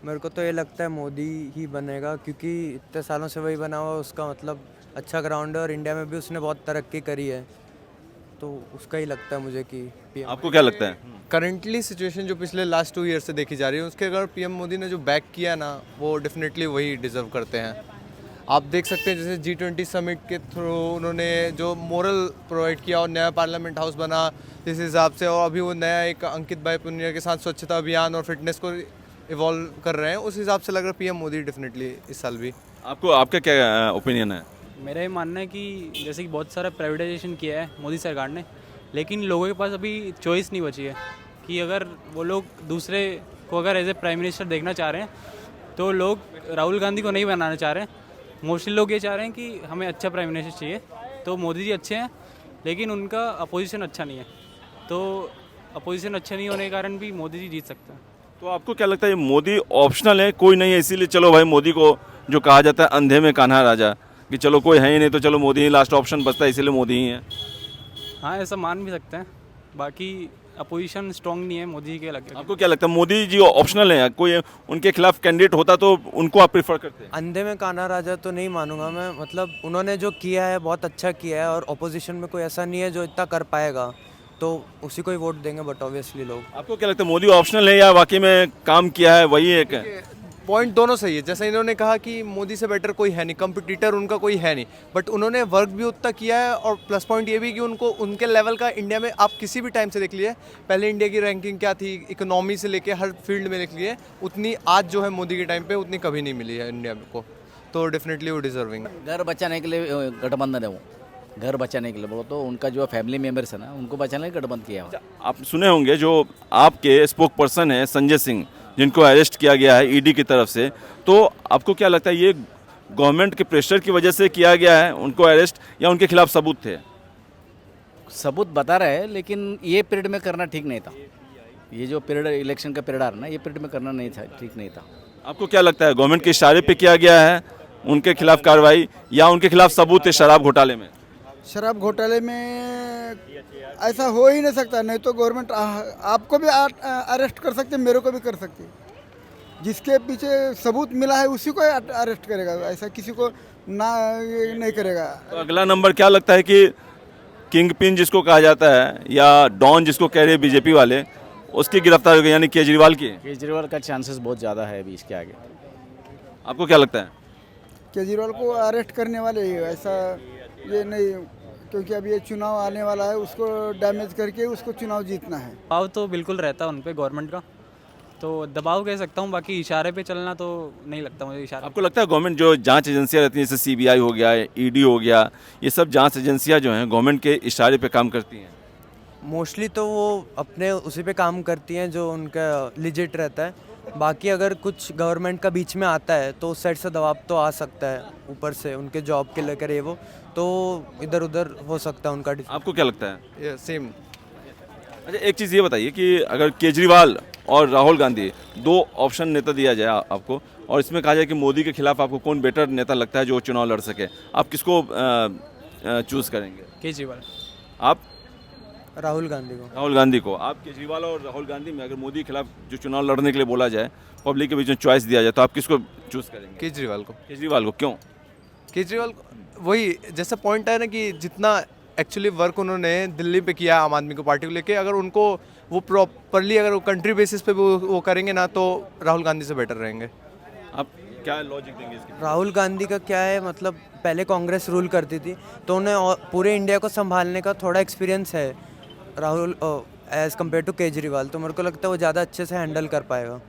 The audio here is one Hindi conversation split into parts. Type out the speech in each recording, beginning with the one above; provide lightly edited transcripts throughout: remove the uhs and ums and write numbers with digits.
मेरे को तो ये लगता है मोदी ही बनेगा, क्योंकि इतने सालों से वही बना हुआ, उसका मतलब अच्छा ग्राउंड है और इंडिया में भी उसने बहुत तरक्की करी है, तो उसका ही लगता है मुझे कि पीएम। आपको क्या लगता है? करंटली सिचुएशन जो पिछले लास्ट 2 ईयर से देखी जा रही है, उसके अगर पीएम मोदी ने जो बैक किया ना, वो डेफिनेटली वही डिजर्व करते हैं। आप देख सकते हैं जैसे G20 समिट के थ्रू उन्होंने जो मोरल प्रोवाइड किया और नया पार्लियामेंट हाउस बना जिस हिसाब से, और अभी वो नया एक अंकित भाई पुनिया के साथ स्वच्छता अभियान और फिटनेस को इवॉल्व कर रहे हैं, उस हिसाब से लग रहा है पीएम मोदी डेफिनेटली इस साल भी। आपको आपका क्या ओपिनियन है? मेरा ये मानना है कि जैसे कि बहुत सारा प्राइवेटाइजेशन किया है मोदी सरकार ने, लेकिन लोगों के पास अभी चॉइस नहीं बची है कि अगर वो लोग दूसरे को अगर एज ए प्राइम मिनिस्टर देखना चाह रहे हैं तो लोग राहुल गांधी को नहीं बनाना चाह रहे हैं। मोस्टली लोग ये चाह रहे हैं कि हमें अच्छा प्राइम मिनिस्टर चाहिए। तो मोदी जी अच्छे हैं लेकिन उनका अपोजिशन अच्छा नहीं है, तो अपोजिशन अच्छा नहीं होने के कारण भी मोदी जी जीत सकते हैं। तो आपको क्या लगता है ये मोदी ऑप्शनल है, कोई नहीं है इसीलिए चलो भाई मोदी को, जो कहा जाता है अंधे में कान्हा राजा, कि चलो कोई है ही नहीं तो चलो मोदी ही लास्ट ऑप्शन बचता है इसीलिए मोदी ही है? हाँ, ऐसा मान भी सकते हैं। बाकी अपोजिशन स्ट्रांग नहीं है मोदी जी के लगे। आपको क्या लगता है मोदी जी ऑप्शनल है, कोई उनके खिलाफ कैंडिडेट होता तो उनको आप प्रेफर करते हैं? अंधे में कान्हा राजा तो नहीं मानूंगा मैं, मतलब उन्होंने जो किया है बहुत अच्छा किया है, और ऑपोजिशन में कोई ऐसा नहीं है जो इतना कर पाएगा, तो उसी को ही वोट देंगे बट ऑब्वियसली लोग। आपको क्या लगता है मोदी ऑप्शनल है या वाकई में काम किया है वही एक है? पॉइंट दोनों सही है। जैसे इन्होंने कहा कि मोदी से बेटर कोई है नहीं, कंपटीटर उनका कोई है नहीं, बट उन्होंने वर्क भी उतना किया है। और प्लस पॉइंट ये भी कि उनको उनके लेवल का इंडिया में आप किसी भी टाइम से देख लिए, पहले इंडिया की रैंकिंग क्या थी इकोनॉमी से लेके हर फील्ड में देख लिए, उतनी आज जो है मोदी के टाइम पे उतनी कभी नहीं मिली है इंडिया को। तो डेफिनेटली वो डिजर्विंग। घर बचाने के लिए गठबंधन है वो, घर बचाने के लिए वो तो उनका जो फैमिली मेंबर्स है ना उनको बचाने के लिए गठबंधन किया है। आप सुने होंगे जो आपके स्पोक पर्सन है संजय सिंह, जिनको अरेस्ट किया गया है ईडी की तरफ से, तो आपको क्या लगता है ये गवर्नमेंट के प्रेशर की वजह से किया गया है उनको अरेस्ट, या उनके खिलाफ सबूत थे? सबूत बता रहे हैं लेकिन ये पीरियड में करना ठीक नहीं था। ये जो पीरियड इलेक्शन का पीरियड आ रहा है ना, ये पीरियड में करना नहीं था, ठीक नहीं था। आपको क्या लगता है गवर्नमेंट के इशारे पे किया गया है उनके खिलाफ कार्रवाई, या उनके खिलाफ सबूत है शराब घोटाले में? शराब घोटाले में ऐसा हो ही नहीं सकता, नहीं तो गवर्नमेंट आपको भी अरेस्ट कर सकते, मेरे को भी कर सकती। जिसके पीछे सबूत मिला है उसी को अरेस्ट करेगा, ऐसा किसी को ना ये नहीं करेगा। तो अगला नंबर क्या लगता है कि किंग पिन जिसको कहा जाता है या डॉन जिसको कह रहे हैं बीजेपी वाले, उसकी गिरफ्तारी होगी यानी केजरीवाल की? केजरीवाल का चांसेस बहुत ज़्यादा है अभी इसके आगे। आपको क्या लगता है? केजरीवाल को अरेस्ट करने वाले ही ऐसा ये नहीं, क्योंकि अभी ये चुनाव आने वाला है, उसको डैमेज करके उसको चुनाव जीतना है। दबाव तो बिल्कुल रहता है उन पे गवर्नमेंट का, तो दबाव कह सकता हूँ। बाकी इशारे पे चलना तो नहीं लगता मुझे इशारा। आपको लगता है गवर्नमेंट जो जांच एजेंसियां रहती हैं जैसे सीबीआई हो गया, ईडी हो गया, ये सब जांच एजेंसियां जो हैं गवर्नमेंट के इशारे पे काम करती हैं? मोस्टली तो वो अपने उसी पे काम करती हैं जो उनका लिजिट रहता है। बाकी अगर कुछ गवर्नमेंट का बीच में आता है तो उस साइड से दबाव तो आ सकता है, ऊपर से उनके जॉब के लेकर ये वो, तो इधर उधर हो सकता है उनका। आपको क्या लगता है? सेम। अच्छा, एक चीज़ ये बताइए कि अगर केजरीवाल और राहुल गांधी दो ऑप्शन नेता दिया जाए आपको, और इसमें कहा जाए कि मोदी के खिलाफ आपको कौन बेटर नेता लगता है जो चुनाव लड़ सके, आप किसको चूज़ करेंगे? केजरीवाल। आप? राहुल गांधी को। राहुल गांधी को। आप केजरीवाल और राहुल गांधी में अगर मोदी के खिलाफ जो चुनाव लड़ने के लिए बोला जाए, पब्लिक के बीच में चॉइस दिया जाए, तो आप किसको चूज़ करेंगे? केजरीवाल को। केजरीवाल को क्यों? केजरीवाल वही जैसा पॉइंट है ना कि जितना एक्चुअली वर्क उन्होंने दिल्ली पे किया आम आदमी को पार्टी को लेके, अगर उनको वो प्रॉपरली अगर वो कंट्री बेसिस पे वो करेंगे ना, तो राहुल गांधी से बेटर रहेंगे। आप क्या लॉजिक देंगे इसके? राहुल गांधी का क्या है, मतलब पहले कांग्रेस रूल करती थी तो उन्हें पूरे इंडिया को संभालने का थोड़ा एक्सपीरियंस है Rahul as compare to Kejriwal, तो मेरे को लगता है वो ज़्यादा अच्छे से हैंडल कर पाएगा।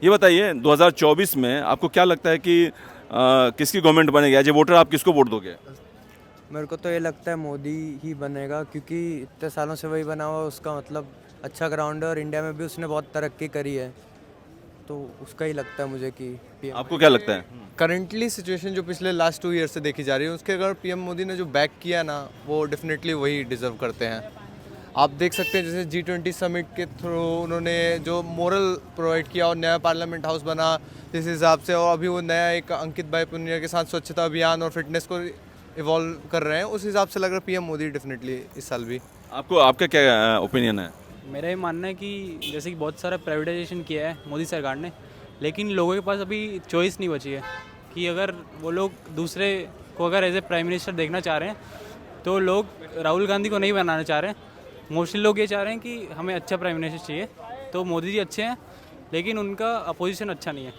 ये बताइए 2024 में आपको क्या लगता है कि किसकी गवर्नमेंट बनेगी? एज ए वोटर आप किसको वोट दोगे? मेरे को तो ये लगता है मोदी ही बनेगा, क्योंकि इतने सालों से वही बना हुआ, उसका मतलब अच्छा ग्राउंड है और इंडिया में भी उसने बहुत तरक्की करी है, तो उसका ही लगता है मुझे कि पीएम। आपको क्या लगता है? करंटली सिचुएशन जो पिछले लास्ट 2 ईयर से देखी जा रही है, उसके अगर पीएम मोदी ने जो बैक किया ना, वो डेफिनेटली वही डिजर्व करते हैं। आप देख सकते हैं जैसे G20 समिट के थ्रू उन्होंने जो मोरल प्रोवाइड किया और नया पार्लियामेंट हाउस बना जिस हिसाब से, और अभी वो नया एक अंकित भाई पुनिया के साथ स्वच्छता अभियान और फिटनेस को इवॉल्व कर रहे हैं, उस हिसाब से लग रहा है पीएम मोदी डेफिनेटली इस साल भी। आपको आपका क्या ओपिनियन है? मेरा ये मानना है कि जैसे कि बहुत सारा प्राइवेटाइजेशन किया है मोदी सरकार ने, लेकिन लोगों के पास अभी चॉइस नहीं बची है कि अगर वो लोग दूसरे को अगर एज ए प्राइम मिनिस्टर देखना चाह रहे हैं तो लोग राहुल गांधी को नहीं बनाना चाह रहे हैं। मोस्टली लोग ये चाह रहे हैं कि हमें अच्छा प्राइम मिनिस्टर चाहिए। तो मोदी जी अच्छे हैं लेकिन उनका अपोजिशन अच्छा नहीं है,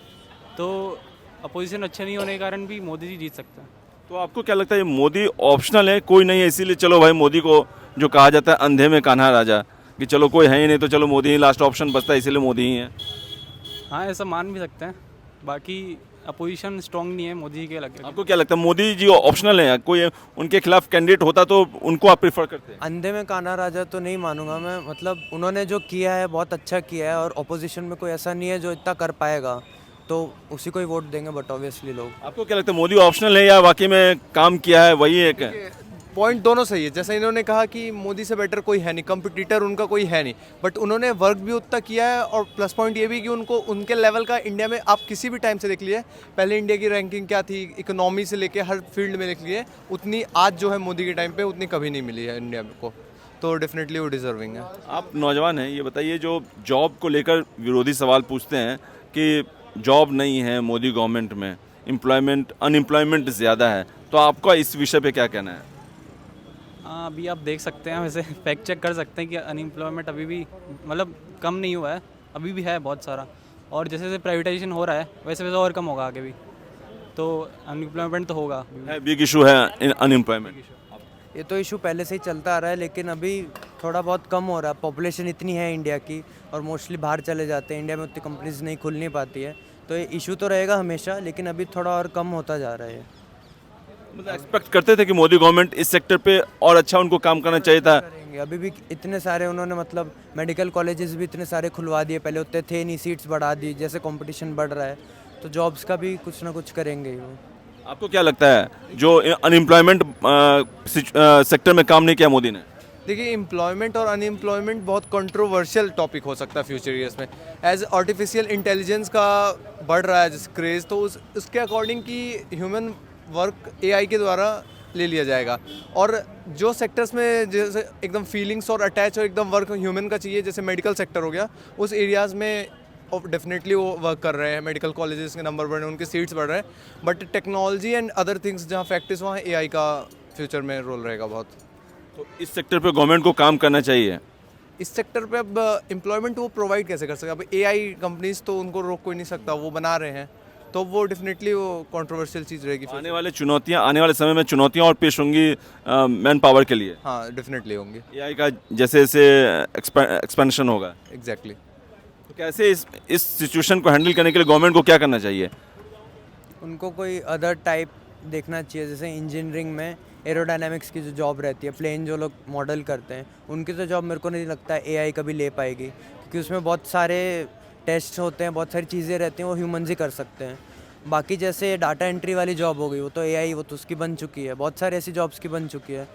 तो अपोजिशन अच्छा नहीं होने के कारण भी मोदी जी जीत सकते हैं। तो आपको क्या लगता है ये मोदी ऑप्शनल है, कोई नहीं है इसीलिए चलो भाई मोदी को जो कहा जाता है अंधे में कान्हा राजा, कि चलो कोई है ही नहीं तो चलो मोदी ही लास्ट ऑप्शन बचता है इसीलिए मोदी ही है? हाँ, ऐसा मान भी सकते हैं। बाकी अपोजिशन स्ट्रांग नहीं है मोदी जी के लगे। आपको क्या लगता है मोदी जी ऑप्शनल है, कोई उनके खिलाफ कैंडिडेट होता तो उनको आप प्रेफर करते हैं? अंधे में कान्हा राजा तो नहीं मानूंगा मैं, मतलब उन्होंने जो किया है बहुत अच्छा किया है और ऑपोजिशन में कोई ऐसा नहीं है जो इतना कर पाएगा, तो उसी को ही वोट देंगे बट ऑब्वियसली लोग। आपको क्या लगता है मोदी ऑप्शनल है या वाकई में काम किया है वही एक है? पॉइंट दोनों सही है, जैसे इन्होंने कहा कि मोदी से बेटर कोई है नहीं, कंपटीटर उनका कोई है नहीं, बट उन्होंने वर्क भी उतना किया है। और प्लस पॉइंट ये भी कि उनको उनके लेवल का इंडिया में आप किसी भी टाइम से देख लिए, पहले इंडिया की रैंकिंग क्या थी इकोनॉमी से लेके हर फील्ड में देख लिए, उतनी आज जो है मोदी के टाइम पे उतनी कभी नहीं मिली है इंडिया को, तो डेफिनेटली वो डिजर्विंग है। आप नौजवान हैं, ये बताइए जो जॉब को लेकर विरोधी सवाल पूछते हैं कि जॉब नहीं है मोदी गवर्नमेंट में, अनएम्प्लॉयमेंट ज़्यादा है, तो आपका इस विषय पे क्या कहना है? हाँ, अभी आप देख सकते हैं, वैसे फैक्ट चेक कर सकते हैं कि अनएम्प्लॉयमेंट अभी भी मतलब कम नहीं हुआ है, अभी भी है बहुत सारा। और जैसे जैसे प्राइवेटाइजेशन हो रहा है वैसे वैसे और कम होगा आगे भी, तो अनएम्प्लॉयमेंट तो होगा। है बिग इशू है अनएम्प्लॉयमेंट। ये तो इशू पहले से ही चलता आ रहा है लेकिन अभी थोड़ा बहुत कम हो रहा है। पॉपुलेशन इतनी है इंडिया की और मोस्टली बाहर चले जाते हैं, इंडिया में उतनी कंपनीज नहीं खुल नहीं पाती है, तो ये इशू तो रहेगा हमेशा, लेकिन अभी थोड़ा और कम होता जा रहा है। मतलब एक्सपेक्ट करते थे कि मोदी गवर्नमेंट इस सेक्टर पे और अच्छा उनको काम करना चाहिए था। करेंगे, अभी भी इतने सारे उन्होंने मतलब मेडिकल कॉलेजेस भी इतने सारे खुलवा दिए, पहले उतने थे नहीं, सीट्स बढ़ा दी, जैसे कंपटीशन बढ़ रहा है तो जॉब्स का भी कुछ ना कुछ करेंगे ही वो। आपको क्या लगता है जो अनएम्प्लॉयमेंट सेक्टर में काम नहीं किया मोदी ने? देखिए, एम्प्लॉयमेंट और अनएम्प्लॉयमेंट बहुत कंट्रोवर्शियल टॉपिक हो सकता है फ्यूचर ईयर्स में। एज आर्टिफिशियल इंटेलिजेंस का बढ़ रहा है जिस क्रेज़, तो उसके अकॉर्डिंग कि ह्यूमन वर्क एआई के द्वारा ले लिया जाएगा। और जो सेक्टर्स में जैसे एकदम फीलिंग्स और अटैच और एकदम वर्क ह्यूमन का चाहिए, जैसे मेडिकल सेक्टर हो गया, उस एरियाज़ में डेफिनेटली वो वर्क कर रहे हैं, मेडिकल कॉलेजेस के नंबर बढ़ रहे हैं, उनके सीट्स बढ़ रहे हैं। But technology and other things जहाँ फैक्ट्रीज, वहाँ एआई का फ्यूचर में रोल रहेगा बहुत। तो इस सेक्टर पे गवर्नमेंट को काम करना चाहिए। इस सेक्टर पे अब एम्प्लॉयमेंट वो प्रोवाइड कैसे कर सकते? अब एआई कंपनीज तो उनको रोक कोई नहीं सकता, वो बना रहे हैं, तो वो डेफिनेटली वो कंट्रोवर्शियल चीज़ रहेगी। आने वाले समय में चुनौतियां और पेश होंगी मैन पावर के लिए। हाँ, डेफिनेटली होंगी। एआई का जैसे जैसे एक्सपेंशन होगा, एग्जैक्टली। तो कैसे इस सिचुएशन को हैंडल करने के लिए गवर्नमेंट को क्या करना चाहिए? उनको कोई अदर टाइप देखना चाहिए, जैसे इंजीनियरिंग में एरोडायनामिक्स की जो जॉब रहती है, प्लेन जो लोग मॉडल करते हैं, उनकी तो जॉब मेरे को नहीं लगता है एआई कभी ले पाएगी, क्योंकि उसमें बहुत सारे टेस्ट होते हैं, बहुत सारी चीज़ें रहती हैं, वो ह्यूमंस ही कर सकते हैं। बाकी जैसे डाटा एंट्री वाली जॉब हो गई, वो तो एआई, वो तो उसकी बन चुकी है, बहुत सारी ऐसी जॉब्स की बन चुकी है।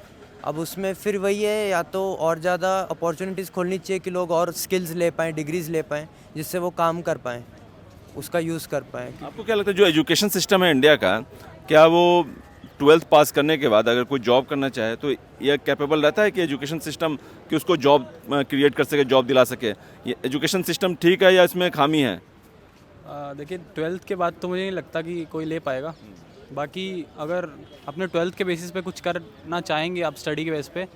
अब उसमें फिर वही है, या तो और ज़्यादा अपॉर्चुनिटीज़ खोलनी चाहिए कि लोग और स्किल्स ले पाएँ, डिग्रीज़ ले पाएँ, जिससे वो काम कर पाएँ, उसका यूज़ कर पाएँ। आपको क्या लगता है जो एजुकेशन सिस्टम है इंडिया का, क्या वो 12th पास करने के बाद अगर कोई जॉब करना चाहे तो यह कैपेबल रहता है कि एजुकेशन सिस्टम कि उसको जॉब क्रिएट कर सके, जॉब दिला सके? ये एजुकेशन सिस्टम ठीक है या इसमें खामी है? देखिए, 12th के बाद तो मुझे नहीं लगता कि कोई ले पाएगा। बाकी अगर अपने 12th के बेसिस पे कुछ करना चाहेंगे आप स्टडी के बेस पे,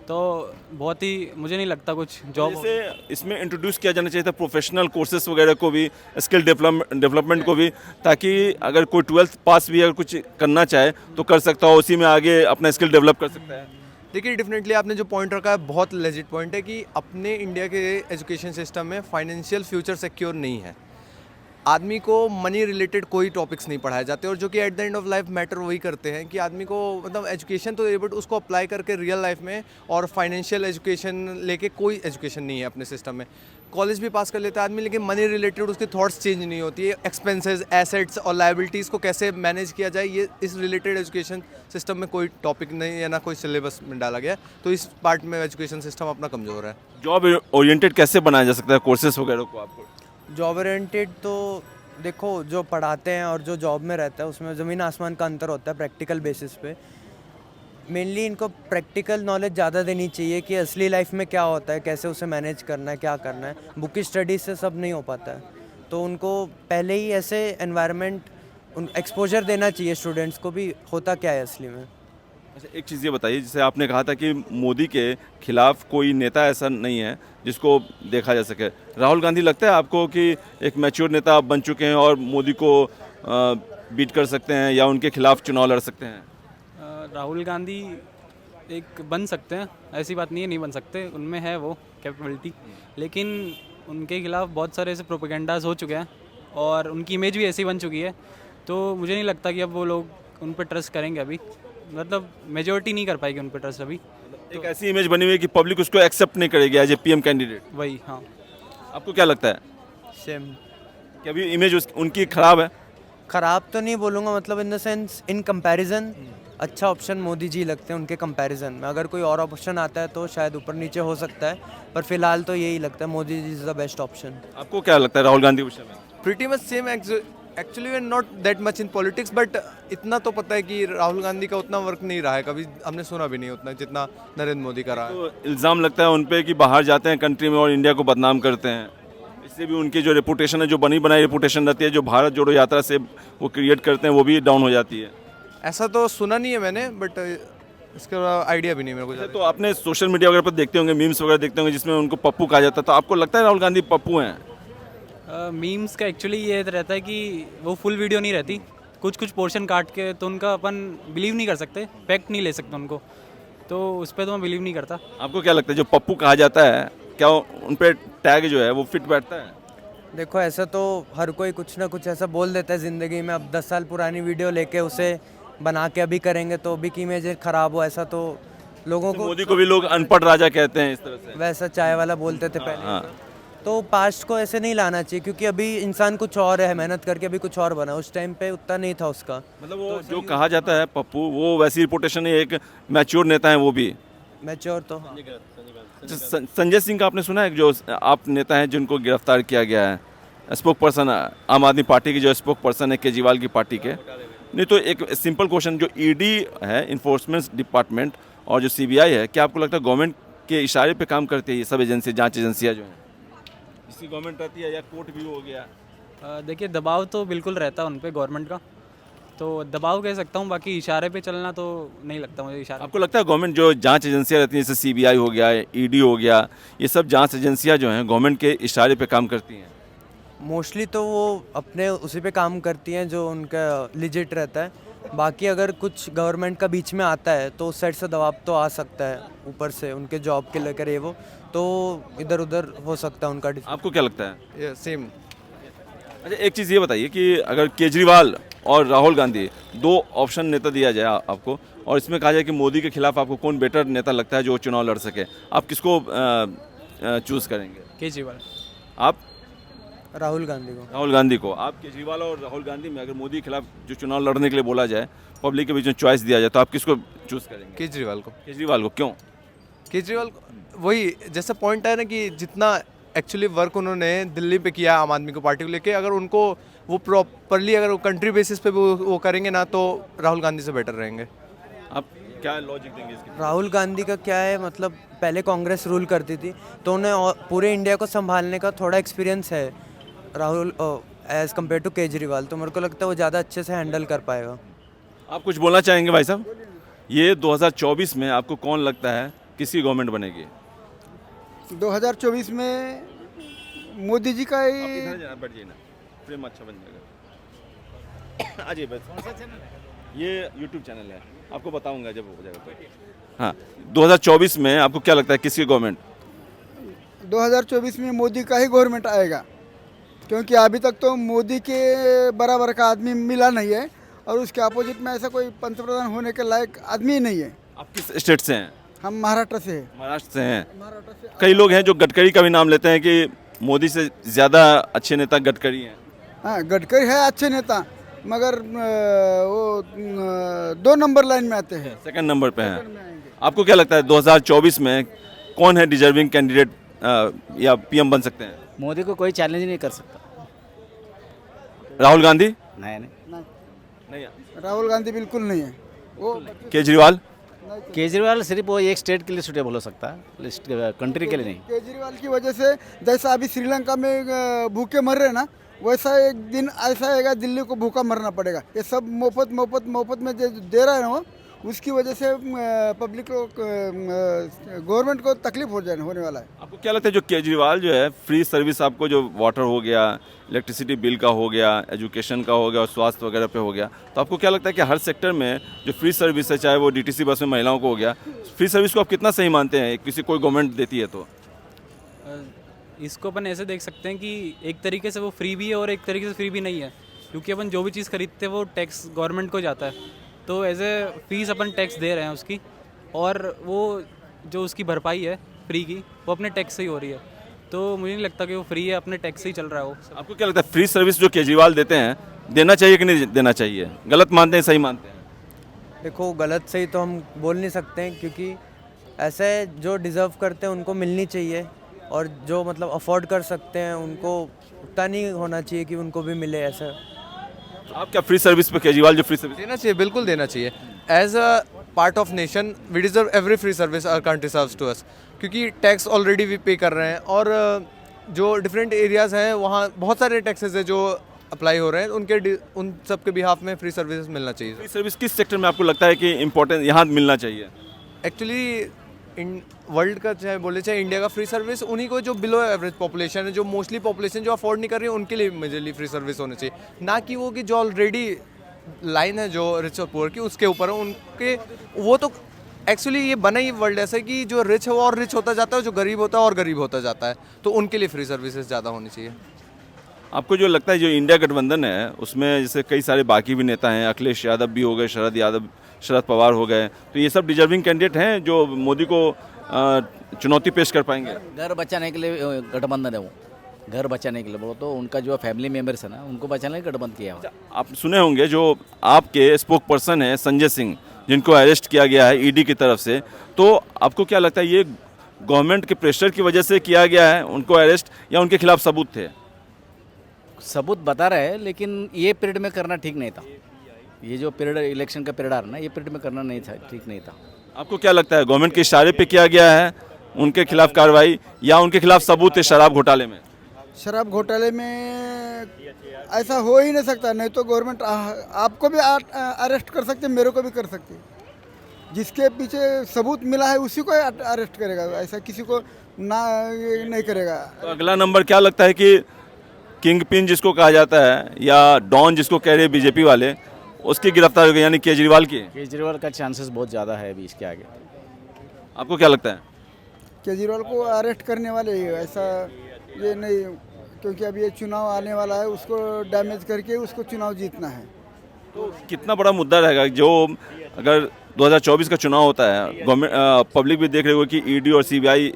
तो बहुत ही मुझे नहीं लगता कुछ जॉब। जैसे इसमें इंट्रोड्यूस किया जाना चाहिए था प्रोफेशनल कोर्सेज वगैरह को भी, स्किल डेवलपमेंट को भी, ताकि अगर कोई 12th पास भी अगर कुछ करना चाहे तो कर सकता हो, उसी में आगे अपना स्किल डेवलप कर सकता है। देखिए, डेफिनेटली आपने जो पॉइंट रखा है बहुत लेजिट पॉइंट है कि अपने इंडिया के एजुकेशन सिस्टम में फाइनेंशियल फ्यूचर सिक्योर नहीं है। आदमी को मनी रिलेटेड कोई टॉपिक्स नहीं पढ़ाए जाते, और जो कि at the end of life matter वही करते हैं कि आदमी को मतलब एजुकेशन तो, बट उसको अप्लाई करके रियल लाइफ में और फाइनेंशियल एजुकेशन लेके कोई एजुकेशन नहीं है अपने सिस्टम में। कॉलेज भी पास कर लेता है आदमी, लेकिन मनी रिलेटेड उसकी थॉट्स चेंज नहीं होती है। एक्सपेंसेस, एसेट्स और लायबिलिटीज़ को कैसे मैनेज किया जाए, ये इस रिलेटेड एजुकेशन सिस्टम में कोई टॉपिक नहीं है, ना कोई सिलेबस में डाला गया, तो इस पार्ट में एजुकेशन सिस्टम अपना कमज़ोर है। जॉब ओरिएंटेड कैसे बनाया जा सकता है कोर्सेज वगैरह को? आपको जॉब ओरिएंटेड तो देखो, जो पढ़ाते हैं और जो जॉब में रहता है उसमें ज़मीन आसमान का अंतर होता है प्रैक्टिकल बेसिस पे। मेनली इनको प्रैक्टिकल नॉलेज ज़्यादा देनी चाहिए कि असली लाइफ में क्या होता है, कैसे उसे मैनेज करना है, क्या करना है। बुक स्टडी से सब नहीं हो पाता है, तो उनको पहले ही ऐसे एनवायरनमेंट एक्सपोजर देना चाहिए स्टूडेंट्स को भी होता क्या है असली में। अच्छा, एक चीज़ ये बताइए, जैसे आपने कहा था कि मोदी के खिलाफ कोई नेता ऐसा नहीं है जिसको देखा जा सके। राहुल गांधी लगता है आपको कि एक मैच्योर नेता आप बन चुके हैं और मोदी को बीट कर सकते हैं या उनके खिलाफ चुनाव लड़ सकते हैं? राहुल गांधी एक बन सकते हैं, ऐसी बात नहीं है नहीं बन सकते, उनमें है वो कैपेबिलिटी, लेकिन उनके खिलाफ बहुत सारे ऐसे प्रोपेगेंडाज हो चुके हैं और उनकी इमेज भी ऐसी बन चुकी है, तो मुझे नहीं लगता कि अब वो लोग उन पर ट्रस्ट करेंगे अभी, मतलब मेजोरिटी नहीं कर पाएगी उन पर ट्रस्ट अभी। एक ऐसी इमेज बनी हुई है कि पब्लिक उसको एक्सेप्ट नहीं करेगी एज ए पीएम कैंडिडेट। वही, हाँ। आपको क्या लगता है सेम। कि अभी इमेज उनकी खराब है? ख़राब तो नहीं बोलूँगा, मतलब in the sense in comparison अच्छा ऑप्शन मोदी जी लगते हैं उनके कंपैरिजन में। अगर कोई और ऑप्शन आता है तो शायद ऊपर नीचे हो सकता है, पर फिलहाल तो यही लगता है Modi ji is the best option. आपको क्या लगता है राहुल गांधी के विषय में? Pretty much same. Actually we are not that much in politics, but इतना तो पता है कि राहुल गांधी का उतना वर्क नहीं रहा है, कभी हमने सुना भी नहीं उतना जितना नरेंद्र मोदी का रहा है। तो इल्ज़ाम लगता है उन पे कि बाहर जाते हैं कंट्री में और इंडिया को बदनाम करते हैं, इससे भी उनकी जो रेपुटेशन है, जो बनी बनाई रेपुटेशन रहती है, जो भारत जोड़ो यात्रा से वो क्रिएट करते हैं, वो भी डाउन हो जाती है। ऐसा तो सुना नहीं है मैंने, बट इसका आइडिया भी नहीं मेरे को ज़्यादा। तो आपने सोशल मीडिया वगैरह पर देखते होंगे, मीम्स वगैरह देखते होंगे जिसमें उनको पप्पू कहा जाता है, तो आपको लगता है राहुल गांधी पप्पू हैं? मीम्स का एक्चुअली ये रहता है कि वो फुल वीडियो नहीं रहती, कुछ कुछ पोर्शन काट के, तो उनका अपन बिलीव नहीं कर सकते, फैक्ट नहीं ले सकते उनको, तो उस पर तो मैं बिलीव नहीं करता। आपको क्या लगता है जो पप्पू कहा जाता है, क्या उन पर टैग जो है वो फिट बैठता है? देखो ऐसा तो हर कोई कुछ ना कुछ ऐसा बोल देता है ज़िंदगी में। अब 10 साल पुरानी वीडियो लेके उसे बना के अभी करेंगे तो अभी की इमेज ख़राब हो, ऐसा तो लोगों को। मोदी को भी लोग अनपढ़ राजा कहते हैं इस तरह से। वैसा चाय वाला बोलते थे पहले। हाँ। तो पास्ट को ऐसे नहीं लाना चाहिए, क्योंकि अभी इंसान कुछ और है, मेहनत करके अभी कुछ और बना, उस टाइम पे उतना नहीं था उसका। मतलब वो जो कहा जाता है पप्पू, वो वैसी रिपोर्टेशन है, एक मैच्योर नेता है वो भी। मैच्योर तो संजय सिंह का आपने सुना है, जो आप नेता हैं जिनको गिरफ्तार किया गया है, स्पोक पर्सन आम आदमी पार्टी की, जो स्पोक पर्सन है केजरीवाल की पार्टी के। नहीं तो एक सिंपल क्वेश्चन, जो ईडी है इन्फोर्समेंट डिपार्टमेंट और जो सीबीआई है, क्या आपको लगता है गवर्नमेंट के इशारे पे काम करती है ये सब एजेंसी, जांच एजेंसियां जो हैं? इसकी गवर्नमेंट रहती है या कोर्ट भी हो गया? देखिए दबाव तो बिल्कुल रहता है उन पर गवर्नमेंट का, तो दबाव कह सकता हूँ, बाकी इशारे पे चलना तो नहीं लगता मुझे इशारा। आपको लगता है गवर्नमेंट जो जांच एजेंसियां रहती हैं, जैसे सीबीआई हो गया, ईडी हो गया, ये सब जांच एजेंसियां जो हैं गवर्नमेंट के इशारे पे काम करती हैं? मोस्टली तो वो अपने उसी पे काम करती हैं जो उनका लिजिट रहता है। बाकी अगर कुछ गवर्नमेंट का बीच में आता है तो उस साइड से दबाव तो आ सकता है, ऊपर से उनके जॉब के लेकर ये वो, तो इधर उधर हो सकता है उनका। आपको क्या लगता है? ये सेम। अच्छा, एक चीज़ ये बताइए कि अगर केजरीवाल और राहुल गांधी, दो ऑप्शन नेता दिया जाए आपको, और इसमें कहा जाए कि मोदी के खिलाफ आपको कौन बेटर नेता लगता है जो चुनाव लड़ सके, आप किसको चूज़ करेंगे? केजरीवाल। आप? राहुल गांधी को। राहुल गांधी को। आप केजरीवाल और राहुल गांधी में अगर मोदी के खिलाफ जो चुनाव लड़ने के लिए बोला जाए, पब्लिक के बीच में चॉइस दिया जाए, तो आप किसको चूज़ करेंगे? केजरीवाल को। केजरीवाल को क्यों? केजरीवाल वही जैसा पॉइंट है ना कि जितना एक्चुअली वर्क उन्होंने दिल्ली पे किया आम आदमी को पार्टी को लेके, अगर उनको वो प्रॉपरली अगर वो कंट्री बेसिस पे वो करेंगे ना, तो राहुल गांधी से बेटर रहेंगे। आप क्या लॉजिक देंगे इसके? राहुल गांधी का क्या है, मतलब पहले कांग्रेस रूल करती थी तो उन्हें पूरे इंडिया को संभालने का थोड़ा एक्सपीरियंस है Rahul as compare to Kejriwal, तो मेरे को लगता है वो ज़्यादा अच्छे से हैंडल कर पाएगा। आप कुछ बोलना चाहेंगे भाई साहब? ये 2024 में आपको कौन लगता है किसकी गवर्नमेंट बनेगी? 2024 में मोदी जी का आप ही। इधर जाना, बैठ जाइए ना, फ्रेम अच्छा बन जाएगा। आ जाइए बस। ये यूट्यूब चैनल है, आपको बताऊंगा जब हो जाएगा तो। हाँ, 2024 में आपको क्या लगता है किसकी गवर्नमेंट? 2024 में मोदी का ही गवर्नमेंट आएगा, क्योंकि अभी तक तो मोदी के बराबर का आदमी मिला नहीं है और उसके अपोजिट में ऐसा कोई पंतप्रधान होने के लायक आदमी ही नहीं है। आप किस स्टेट से हैं? हम महाराष्ट्र से हैं। महाराष्ट्र से हैं। कई लोग हैं जो गडकरी का भी नाम लेते हैं कि मोदी से ज़्यादा अच्छे नेता गडकरी हैं। हाँ, गडकरी है अच्छे नेता, मगर वो 2 नंबर लाइन में आते हैं। सेकंड नंबर पे हैं। आपको क्या लगता है 2024 में कौन है डिजर्विंग कैंडिडेट या पीएम बन सकते हैं? मोदी को कोई चैलेंज नहीं कर सकता। राहुल गांधी? नहीं। नहीं। राहुल गांधी बिल्कुल नहीं है वो। केजरीवाल? केजरीवाल सिर्फ वो एक स्टेट के लिए सूटेबल हो सकता है, कंट्री के लिए नहीं। केजरीवाल की वजह से जैसा अभी श्रीलंका में भूखे मर रहे ना, वैसा एक दिन ऐसा आएगा दिल्ली को भूखा मरना पड़ेगा। ये सब मोफत में जो दे रहा है ना वो, उसकी वजह से पब्लिक को गवर्नमेंट को तकलीफ होने वाला है। आपको क्या लगता है जो केजरीवाल जो है फ्री सर्विस आपको जो वाटर हो गया, इलेक्ट्रिसिटी बिल का हो गया, एजुकेशन का हो गया और स्वास्थ्य वगैरह पे हो गया, तो आपको क्या लगता है कि हर सेक्टर में जो फ्री सर्विस है, चाहे वो डीटीसी बस में महिलाओं को हो गया, फ्री सर्विस को आप कितना सही मानते हैं किसी कोई गवर्नमेंट देती है तो? इसको अपन ऐसे देख सकते हैं कि एक तरीके से वो फ्री भी है और एक तरीके से फ्री भी नहीं है, क्योंकि अपन जो भी चीज़ खरीदते हैं वो टैक्स गवर्नमेंट को जाता है, तो एज ए फीस अपन टैक्स दे रहे हैं उसकी, और वो जो उसकी भरपाई है फ्री की वो अपने टैक्स से ही हो रही है, तो मुझे नहीं लगता कि वो फ्री है, अपने टैक्स से ही चल रहा है वो। आपको क्या लगता है फ्री सर्विस जो केजरीवाल देते हैं देना चाहिए कि नहीं देना चाहिए? गलत मानते हैं, सही मानते हैं? देखो, गलत सही तो हम बोल नहीं सकते हैं, क्योंकि ऐसे जो डिज़र्व करते हैं उनको मिलनी चाहिए, और जो मतलब अफोर्ड कर सकते हैं उनको उतना नहीं होना चाहिए कि उनको भी मिले ऐसा। तो आप क्या फ्री सर्विस पे केजरीवाल जो फ्री सर्विस देना चाहिए, बिल्कुल देना चाहिए। As a part of nation we deserve every free service our country serves to us, क्योंकि टैक्स ऑलरेडी भी पे कर रहे हैं, और जो डिफरेंट एरियाज़ हैं वहाँ बहुत सारे टैक्सेस हैं जो अप्लाई हो रहे हैं, उन सब के बिहाफ में फ्री सर्विस मिलना चाहिए। फ्री सर्विस किस सेक्टर में आपको लगता है कि इम्पोर्टेंट यहाँ मिलना चाहिए? एक्चुअली इन वर्ल्ड का चाहे बोले चाहे इंडिया का फ्री सर्विस उन्हीं को जो बिलो एवरेज पॉपुलेशन है, जो मोस्टली पॉपुलेशन जो अफोर्ड नहीं कर रही है, उनके लिए मेजरली फ्री सर्विस होनी चाहिए, ना कि वो कि जो ऑलरेडी लाइन है जो रिच और पुअर की उसके ऊपर है उनके। वो तो एक्चुअली ये बना ही वर्ल्ड ऐसा है कि जो रिच है वो और रिच होता जाता है, जो गरीब होता है और गरीब होता जाता है, तो उनके लिए फ्री सर्विसेज ज़्यादा होनी चाहिए। आपको जो लगता है जो इंडिया गठबंधन है उसमें जैसे कई सारे बाकी भी नेता हैं, अखिलेश यादव भी हो गए, शरद पवार हो गए, तो ये सब डिजर्विंग कैंडिडेट हैं जो मोदी को चुनौती पेश कर पाएंगे? घर बचाने के लिए गठबंधन है वो, घर बचाने के लिए बोलो तो उनका जो फैमिली मेम्बर्स है ना उनको बचाने के लिए गठबंधन किया है। आप सुने होंगे जो आपके स्पोक पर्सन है संजय सिंह, जिनको अरेस्ट किया गया है ईडी की तरफ से, तो आपको क्या लगता है ये गवर्नमेंट के प्रेशर की वजह से किया गया है उनको अरेस्ट, या उनके खिलाफ सबूत थे? सबूत बता रहे हैं, लेकिन ये पीरियड में करना ठीक नहीं था। ये जो पीरियड इलेक्शन का पीरियड आ रहा ना, ये पीरियड में करना नहीं था, ठीक नहीं था। आपको क्या लगता है गवर्नमेंट के इशारे पे किया गया है उनके खिलाफ कार्रवाई, या उनके खिलाफ सबूत है शराब घोटाले में? शराब घोटाले में ऐसा हो ही नहीं सकता, नहीं तो गवर्नमेंट आपको भी अरेस्ट कर सकती है, मेरे को भी कर सकती है। जिसके पीछे सबूत मिला है उसी को अरेस्ट करेगा, ऐसा किसी को ना ये नहीं करेगा। तो अगला नंबर क्या लगता है कि किंग पिन जिसको कहा जाता है या डॉन जिसको कह रहे हैं बीजेपी वाले, उसकी गिरफ्तारी होगी, यानी केजरीवाल की? केजरीवाल का चांसेस बहुत ज़्यादा है अभी इसके आगे। आपको क्या लगता है? केजरीवाल को अरेस्ट करने वाले ही ऐसा ये नहीं, क्योंकि अब ये चुनाव आने वाला है, उसको डैमेज करके उसको चुनाव जीतना है। तो कितना बड़ा मुद्दा रहेगा जो अगर 2024 का चुनाव होता है, गवर्नमेंट पब्लिक भी देख रही होगी कि ईडी और सीबीआई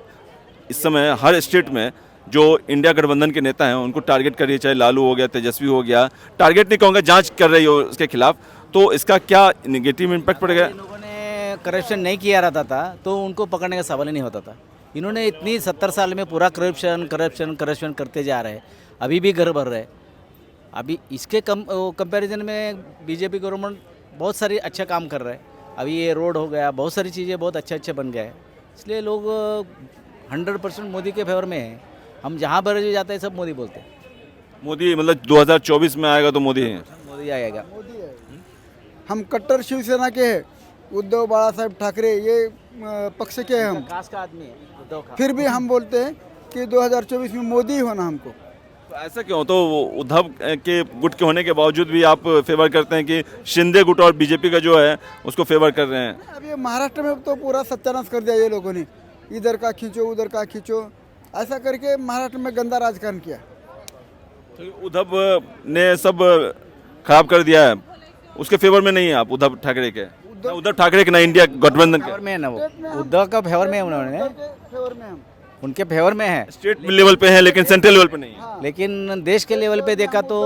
इस समय हर स्टेट में जो इंडिया गठबंधन के नेता हैं उनको टारगेट कर रही है, चाहे लालू हो गया, तेजस्वी हो गया, टारगेट नहीं कहूँगा, जांच कर रही हो उसके खिलाफ, तो इसका क्या नेगेटिव इम्पैक्ट पड़ेगा? लोगों ने करप्शन नहीं किया रहता था तो उनको पकड़ने का सवाल ही नहीं होता था। इन्होंने इतनी 70 साल में पूरा करप्शन करते जा रहे हैं, अभी भी घर भर रहे हैं। अभी इसके कंपैरिजन में बीजेपी गवर्नमेंट बहुत सारी अच्छा काम कर रहा है। अभी ये रोड हो गया, बहुत सारी चीज़ें बहुत अच्छे बन गए हैं, इसलिए लोग 100% मोदी के फेवर में हैं। हम जहाँ पर जो जाते हैं सब मोदी बोलते हैं। मोदी मतलब 2024 में आएगा तो मोदी है? मोदी आएगा। हम कट्टर शिवसेना के हैं, उद्धव बाला साहब ठाकरे ये पक्ष के हैं हम, खास का आदमी है उद्धव का। फिर भी हम बोलते हैं कि 2024 में मोदी ही होना हमको। तो ऐसा क्यों? तो उद्धव के गुट के होने के बावजूद भी आप फेवर करते हैं कि शिंदे गुट और बीजेपी का जो है उसको फेवर कर रहे हैं? अब ये महाराष्ट्र में तो पूरा सत्यानाश कर दिया ये लोगों ने, इधर का खींचो उधर का खींचो, ऐसा करके महाराष्ट्र में गंदा राजकारण किया। तो उद्धव ने सब खराब कर दिया है, उसके फेवर में नहीं है आप उद्धव ठाकरे के? उद्धव ठाकरे के ना इंडिया गठबंधन के फेवर में है ना, वो उद्धव का फेवर में है, उन्होंने फेवर में हम उनके फेवर में है। स्टेट लेवल पे है लेकिन सेंट्रल लेवल पे नहीं है। लेकिन देश के लेवल पे देखा तो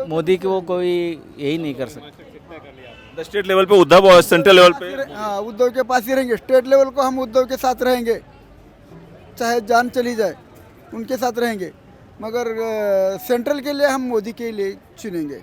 मोदी को कोई यही नहीं कर सकता। स्टेट लेवल पे उद्धव और सेंट्रल लेवल पे हाँ उद्धव के पास ही रहेंगे। स्टेट लेवल को हम उद्धव के साथ रहेंगे, चाहे जान चली जाए उनके साथ रहेंगे, मगर सेंट्रल के लिए हम मोदी के लिए चुनेंगे।